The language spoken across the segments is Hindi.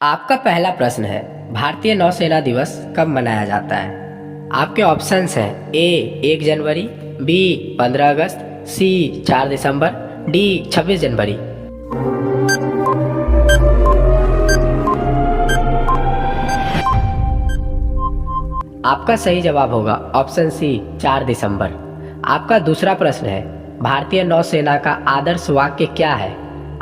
आपका पहला प्रश्न है, भारतीय नौसेना दिवस कब मनाया जाता है। आपके ऑप्शंस हैं ए 1 जनवरी, बी 15 अगस्त, सी 4 दिसंबर, डी 26 जनवरी। आपका सही जवाब होगा ऑप्शन सी 4 दिसंबर। आपका दूसरा प्रश्न है, भारतीय नौसेना का आदर्श वाक्य क्या है।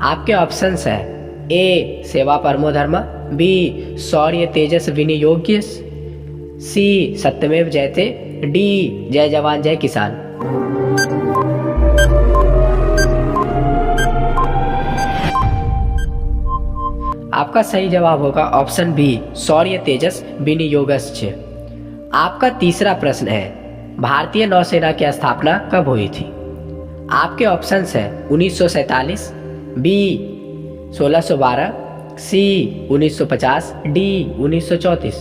आपके ऑप्शंस हैं ए सेवा परमो धर्म, बी शौर्य तेजस विनियोग्य, सी सत्यमेव जयते, डी जय जवान जय किसान। आपका सही जवाब होगा ऑप्शन बी शौर्य तेजस विनियोगस्य। आपका तीसरा प्रश्न है, भारतीय नौसेना की स्थापना कब हुई थी। आपके ऑप्शंस हैं 1947, बी 1612, सी 1950, डी 1934।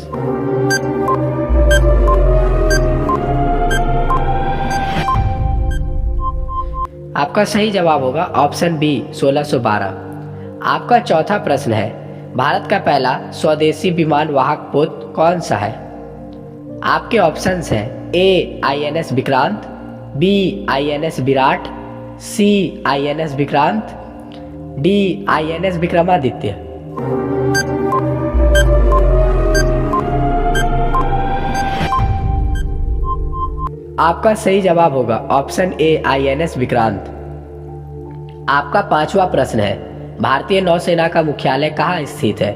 आपका सही जवाब होगा ऑप्शन बी 1612। आपका चौथा प्रश्न है, भारत का पहला स्वदेशी विमान वाहक पोत कौन सा है। आपके ऑप्शंस हैं A INS Vikrant, B INS Viraat, C INS Vikrant, D INS Vikramaditya. आपका सही जवाब होगा ऑप्शन ए INS विक्रांत। आपका पांचवा प्रश्न है, भारतीय नौसेना का मुख्यालय कहाँ स्थित है।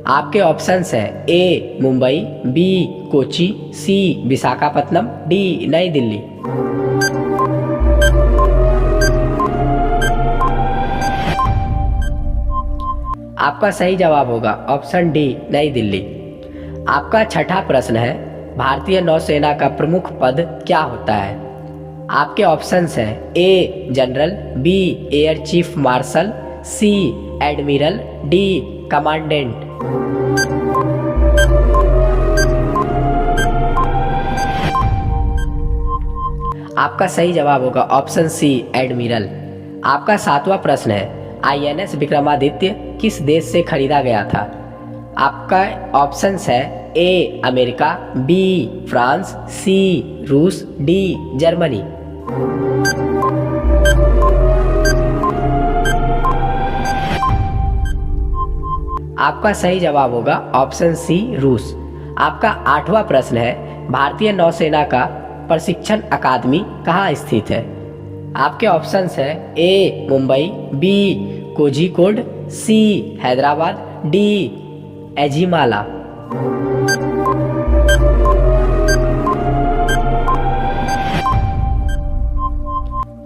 आपके ऑप्शंस हैं ए मुंबई, बी कोची, सी विशाखापत्तनम, डी नई दिल्ली। आपका सही जवाब होगा ऑप्शन डी नई दिल्ली। आपका छठा प्रश्न है, भारतीय नौसेना का प्रमुख पद क्या होता है। आपके ऑप्शंस हैं A general, B air chief marshal, C admiral, D commandant. आपका सही जवाब होगा ऑप्शन सी एडमिरल। आपका सातवां प्रश्न है, INS विक्रमादित्य किस देश से खरीदा गया था। आपका ऑप्शंस है ए अमेरिका, बी फ्रांस, सी रूस, डी जर्मनी। आपका सही जवाब होगा ऑप्शन सी रूस। आपका आठवां प्रश्न है, भारतीय नौसेना का प्रशिक्षण अकादमी कहाँ स्थित है। आपके ऑप्शंस हैं ए मुंबई, बी कोझिकोड, सी हैदराबाद, डी एजिमाला।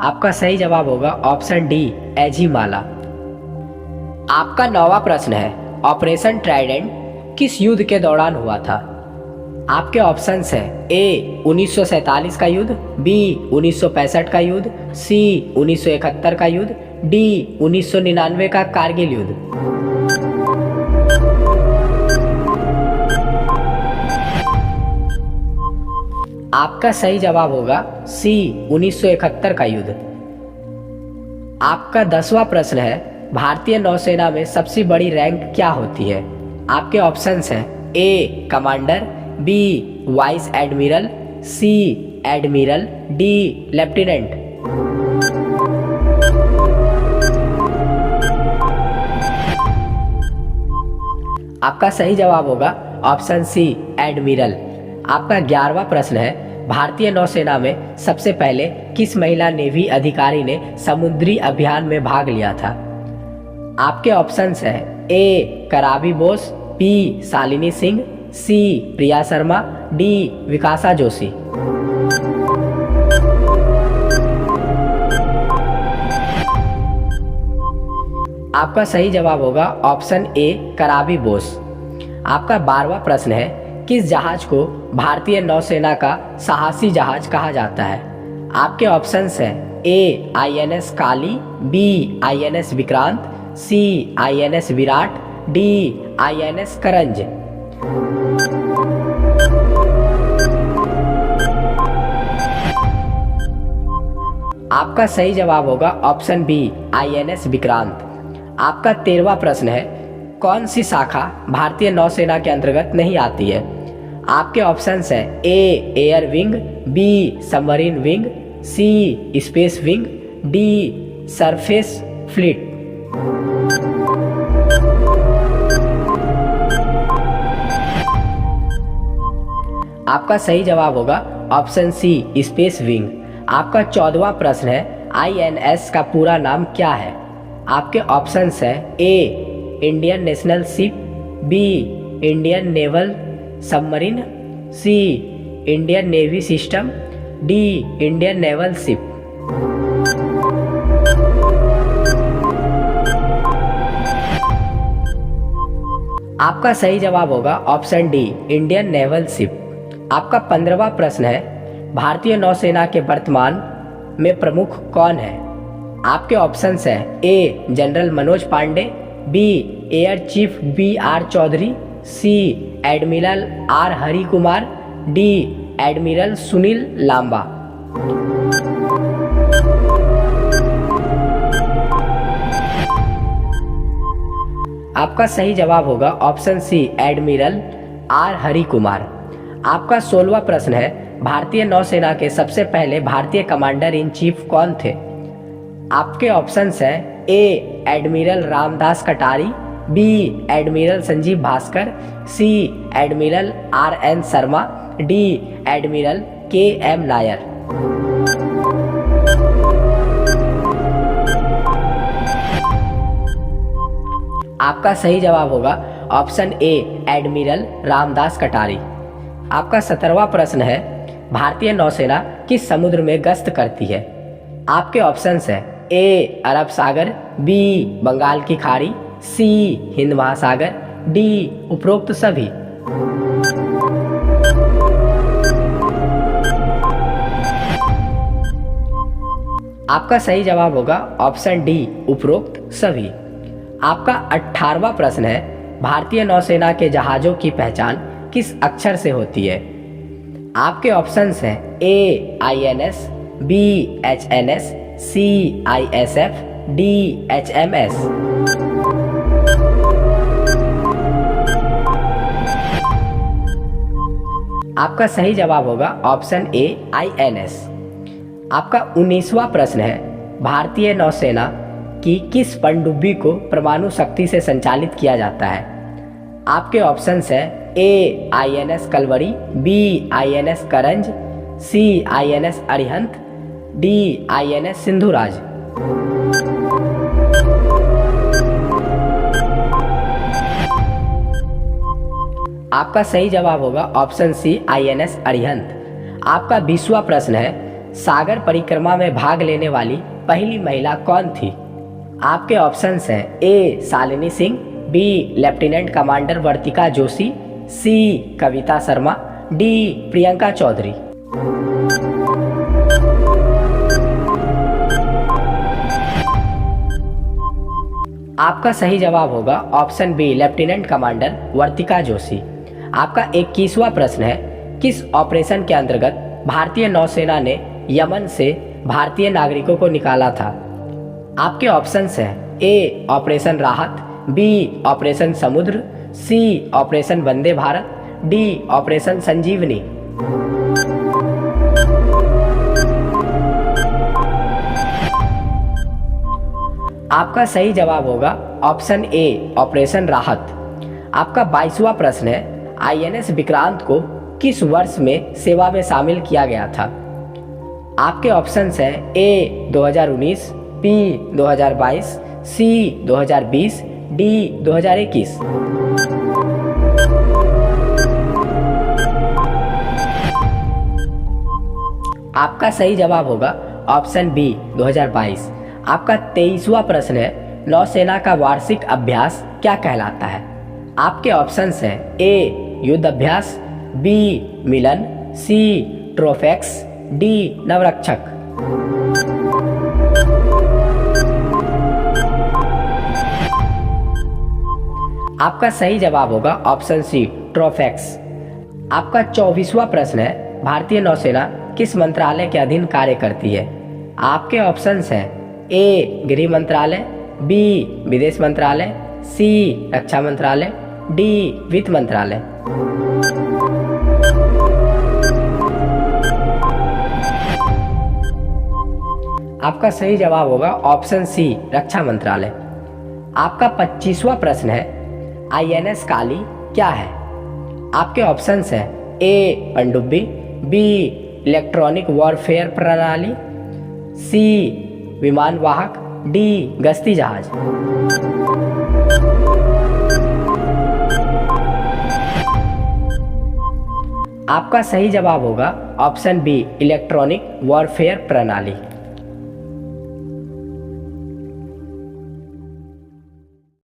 आपका सही जवाब होगा ऑप्शन डी एजिमाला। आपका नौवां प्रश्न है, ऑपरेशन ट्राइडेंट किस युद्ध के दौरान हुआ था। आपके ऑप्शंस हैं ए 1947 का युद्ध, बी 1965 का युद्ध, सी 1971 का युद्ध, डी 1999 का कारगिल युद्ध। आपका सही जवाब होगा सी 1971 का युद्ध। आपका 10वां प्रश्न है, भारतीय नौसेना में सबसे बड़ी रैंक क्या होती है। आपके ऑप्शंस हैं A commander, B vice admiral, C admiral, D lieutenant. आपका सही जवाब होगा ऑप्शन सी एडमिरल। आपका 11वां प्रश्न है, भारतीय नौसेना में सबसे पहले किस महिला नेवी अधिकारी ने समुद्री अभियान में भाग लिया था। आपके ऑप्शंस हैं ए कराबी बोस, बी शालिनी सिंह, सी प्रिया शर्मा, डी विकासा जोशी। आपका सही जवाब होगा ऑप्शन ए कराबी बोस। आपका 12वां प्रश्न है, किस जहाज को भारतीय नौसेना का साहसी जहाज कहा जाता है। आपके ऑप्शंस हैं A INS Kali, B INS Vikrant, C INS Virat, D INS करंज। आपका सही जवाब होगा ऑप्शन बी INS विक्रांत। आपका 13वां प्रश्न है, कौन सी शाखा भारतीय नौसेना के अंतर्गत नहीं आती है? आपके ऑप्शंस हैं A air wing, B submarine wing, C space wing, D surface fleet. आपका सही जवाब होगा ऑप्शन सी स्पेस विंग। आपका 14वां प्रश्न है INS का पूरा नाम क्या है? आपके ऑप्शंस हैं A Indian national ship, B Indian naval submarine, C Indian navy system, D Indian naval ship. आपका सही जवाब होगा option D Indian naval ship. आपका 15वां प्रश्न है भारतीय नौसेना के वर्तमान में प्रमुख कौन है? आपके ऑप्शंस हैं A general Manoj Pande, B air chief BR Chaudhari, C admiral R Hari Kumar, D admiral Sunil Lanba. आपका सही जवाब होगा option C admiral R Hari Kumar. आपका 16वां प्रश्न है भारतीय नौसेना के सबसे पहले भारतीय कमांडर इन चीफ कौन थे? आपके ऑप्शंस हैं ए admiral Ramdas Katari, B admiral Sanjeev Bhaskar, C admiral RN Sharma, D admiral KM Nair. आपका सही जवाब होगा ऑप्शन ए एडमिरल रामदास कटारी। आपका 17वां प्रश्न है भारतीय नौसेना किस समुद्र में गश्त करती है? आपके ऑप्शंस हैं ए अरब सागर, बी बंगाल की खाड़ी, सी हिंद महासागर, डी उपरोक्त सभी। आपका सही जवाब होगा ऑप्शन डी उपरोक्त सभी। आपका 18वां प्रश्न है भारतीय नौसेना के जहाजों की पहचान किस अक्षर से होती है? आपके ऑप्शंस हैं A INS, B HNS, C ISF, D HMS। आपका सही जवाब होगा ऑप्शन ए INS। आपका 19वां प्रश्न है भारतीय नौसेना की किस पनडुब्बी को परमाणु शक्ति से संचालित किया जाता है? आपके ऑप्शंस हैं A INS Kalvari, B INS Karanj, C INS Arihant, D INS Sindhuraj. आपका सही जवाब होगा ऑप्शन सी INS अरिहंत। आपका 20वां प्रश्न है सागर परिक्रमा में भाग लेने वाली पहली महिला कौन थी? आपके ऑप्शंस हैं A Shalini Singh, B lieutenant commander Vartika Joshi, C Kavita Sharma, D Priyanka Chaudhary. आपका सही जवाब होगा option B lieutenant commander Vartika Joshi. आपका 21वां प्रश्न है किस ऑपरेशन के अंतर्गत भारतीय नौसेना ने यमन से भारतीय नागरिकों को निकाला था? आपके ऑप्शंस हैं ए ऑपरेशन राहत, बी ऑपरेशन समुद्र, सी operation Vande Bharat, D operation संजीवनी। आपका सही जवाब होगा ऑप्शन ए ऑपरेशन राहत। आपका 22वां प्रश्न है INS विक्रांत को किस वर्ष में सेवा में शामिल किया गया था? आपके ऑप्शंस हैं ए 2019, बी 2022, सी 2020, डी 2021। आपका सही जवाब होगा ऑप्शन बी 2022। आपका 23वां प्रश्न है नौसेना का वार्षिक अभ्यास क्या कहलाता है? आपके ऑप्शंस हैं ए युद्ध अभ्यास, बी मिलन, सी ट्रोफेक्स, डी नवरक्षक। आपका सही जवाब होगा ऑप्शन सी ट्रोफेक्स। आपका 24वां प्रश्न है भारतीय नौसेना किस मंत्रालय के अधीन कार्य करती है? आपके ऑप्शंस हैं ए गृह मंत्रालय, बी विदेश मंत्रालय, सी रक्षा मंत्रालय, डी वित्त मंत्रालय। आपका सही जवाब होगा ऑप्शन सी रक्षा मंत्रालय। आपका 25वां प्रश्न है, आईएनएस काली क्या है? आपके ऑप्शंस हैं ए पनडुब्बी, बी इलेक्ट्रॉनिक वॉरफेयर प्रणाली, सी विमान वाहक, डी गश्ती जहाज। आपका सही जवाब होगा ऑप्शन बी इलेक्ट्रॉनिक वॉरफेयर प्रणाली।